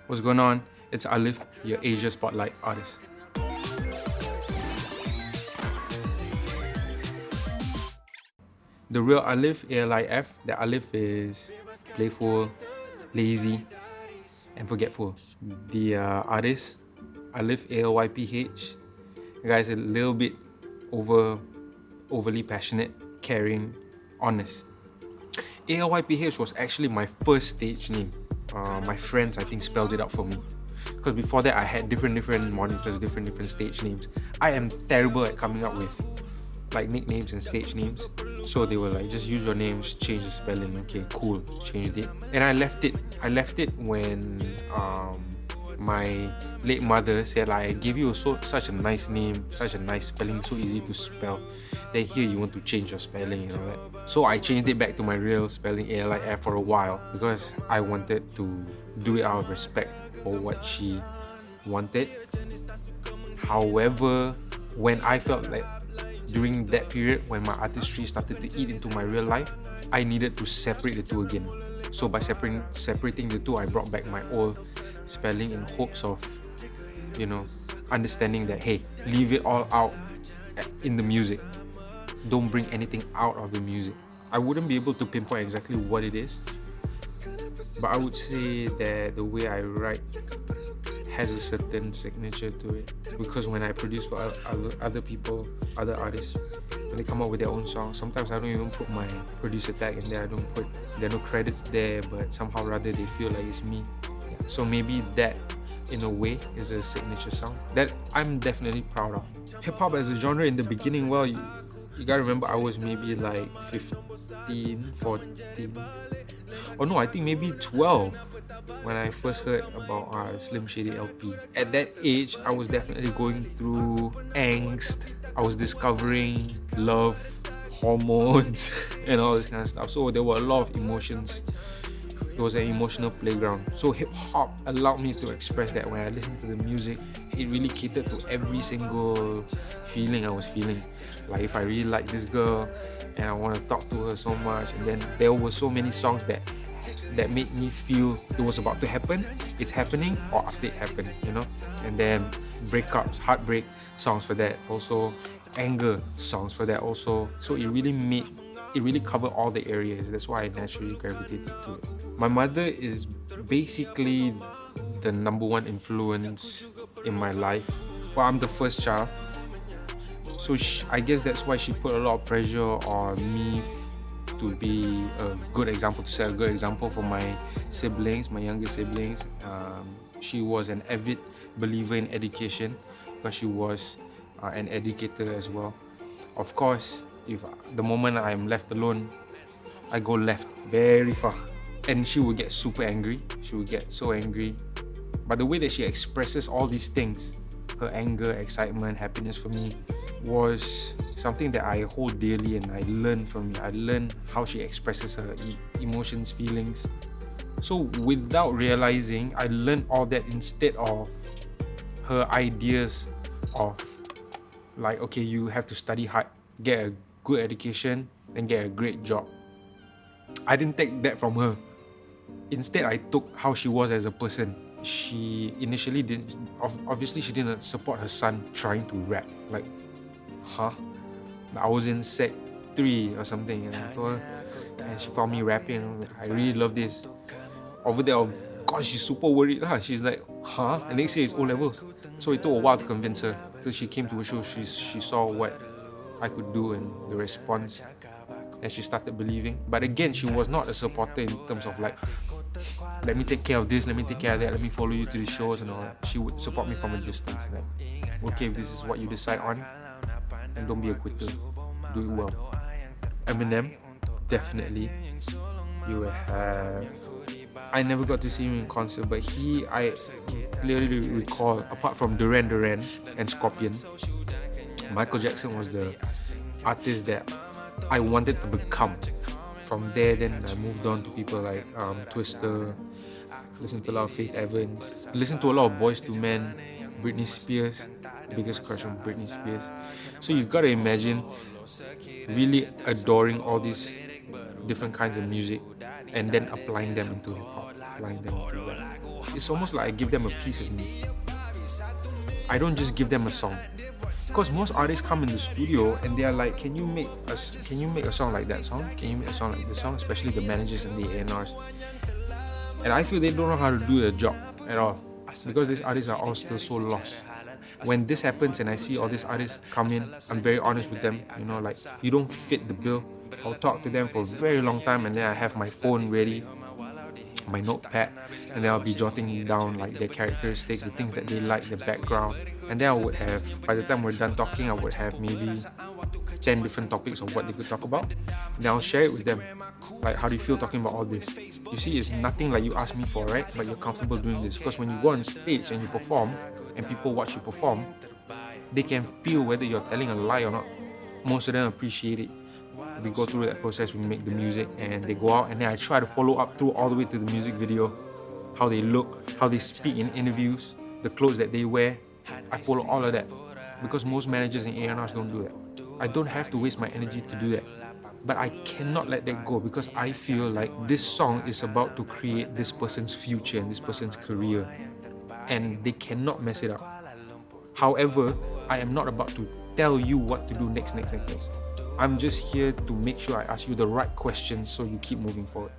What's going on? It's ALYPH, your Asia Spotlight artist. The real ALYPH, ALYF, the ALYPH is playful, lazy, and forgetful. The artist, ALYPH, ALYPH, the guy's a little bit overly passionate, caring, honest. ALYPH was actually my first stage name. My friends, I think, spelled it out for me. Because before that, I had different monikers, different stage names. I am terrible at coming up with like nicknames and stage names. So they were like, just use your names, change the spelling. Okay, cool, changed it. And I left it when my late mother said, like, I gave you such a nice name, such a nice spelling, so easy to spell. Then here you want to change your spelling and all that. So I changed it back to my real spelling, ALYF, for a while because I wanted to do it out of respect for what she wanted. However, when I felt like during that period when my artistry started to eat into my real life, I needed to separate the two again. So by separating the two, I brought back my old spelling in hopes of, understanding that, hey, leave it all out in the music. Don't bring anything out of the music. I wouldn't be able to pinpoint exactly what it is, but I would say that the way I write has a certain signature to it, because when I produce for other people, other artists, when they come up with their own songs, sometimes I don't even put my producer tag in there. There are no credits there, but somehow rather they feel like it's me. So maybe that, in a way, is a signature sound that I'm definitely proud of. Hip-hop as a genre in the beginning, well, you gotta remember I was maybe like 15, 14, or no, I think maybe 12 when I first heard about Slim Shady LP. At that age, I was definitely going through angst. I was discovering love, hormones, and all this kind of stuff. So there were a lot of emotions. It was an emotional playground. So hip-hop allowed me to express that. When I listened to the music, it really catered to every single feeling I was feeling. Like if I really like this girl and I want to talk to her so much, and then there were so many songs that made me feel it was about to happen, it's happening, or after it happened, And then breakups, heartbreak songs for that also, anger songs for that also. So it really covered all the areas. That's why I naturally gravitated to it. My mother is basically the number one influence in my life. Well, I'm the first child, so I guess that's why she put a lot of pressure on me to be a good example, to set a good example for my siblings, my younger siblings. She was an avid believer in education because she was an educator as well. Of course, if the moment I'm left alone, I go left very far, and she would get super angry. She would get so angry. But the way that she expresses all these things, her anger, excitement, happiness for me, was something that I hold dearly, and I learned from her. I learned how she expresses her emotions, feelings. So without realizing, I learned all that instead of her ideas of like, okay, you have to study hard, get a good education, then get a great job. I didn't take that from her. Instead, I took how she was as a person. She initially obviously she didn't support her son trying to rap. Like, I was in Sec 3 or something, and I told her, and she found me rapping. I really love this. Over there, of course, she's super worried. She's like, and next year is O-levels. So it took a while to convince her. Till she came to a show, she saw what I could do and the response, and she started believing. But again, she was not a supporter in terms of like, let me take care of this, let me take care of that, let me follow you to the shows and all that. She would support me from a distance. Like, okay, if this is what you decide on, and don't be a quitter, do it well. Eminem, definitely. You will have. I never got to see him in concert, but I clearly recall, apart from Duran Duran and Scorpion, Michael Jackson was the artist that I wanted to become. From there, then I moved on to people like Twister, listen to a lot of Faith Evans, listen to a lot of Boys to Men, Britney Spears, biggest crush on Britney Spears. So you've got to imagine really adoring all these different kinds of music and then applying them into hip-hop, applying them into rap. it's almost like I give them a piece of me. I don't just give them a song. Because most artists come in the studio and they are like, can you make a song like that song? Can you make a song like this song? Especially the managers and the A&Rs. And I feel they don't know how to do their job at all, because these artists are all still so lost. When this happens and I see all these artists come in, I'm very honest with them, like, you don't fit the bill. I'll talk to them for a very long time, and then I have my phone ready, my notepad, and then I'll be jotting down like their characteristics, the things that they like, the background, and then I would have, by the time we're done talking, I would have maybe 10 different topics of what they could talk about. Then I'll share it with them. Like, how do you feel talking about all this? You see, it's nothing like you asked me for, right? But you're comfortable doing this. Because when you go on stage and you perform, and people watch you perform, they can feel whether you're telling a lie or not. Most of them appreciate it. We go through that process, we make the music, and they go out, and then I try to follow up through all the way to the music video, how they look, how they speak in interviews, the clothes that they wear. I follow all of that, because most managers and A&Rs don't do that. I don't have to waste my energy to do that, but I cannot let that go, because I feel like this song is about to create this person's future and this person's career, and they cannot mess it up. However, I am not about to tell you what to do next. I'm just here to make sure I ask you the right questions so you keep moving forward.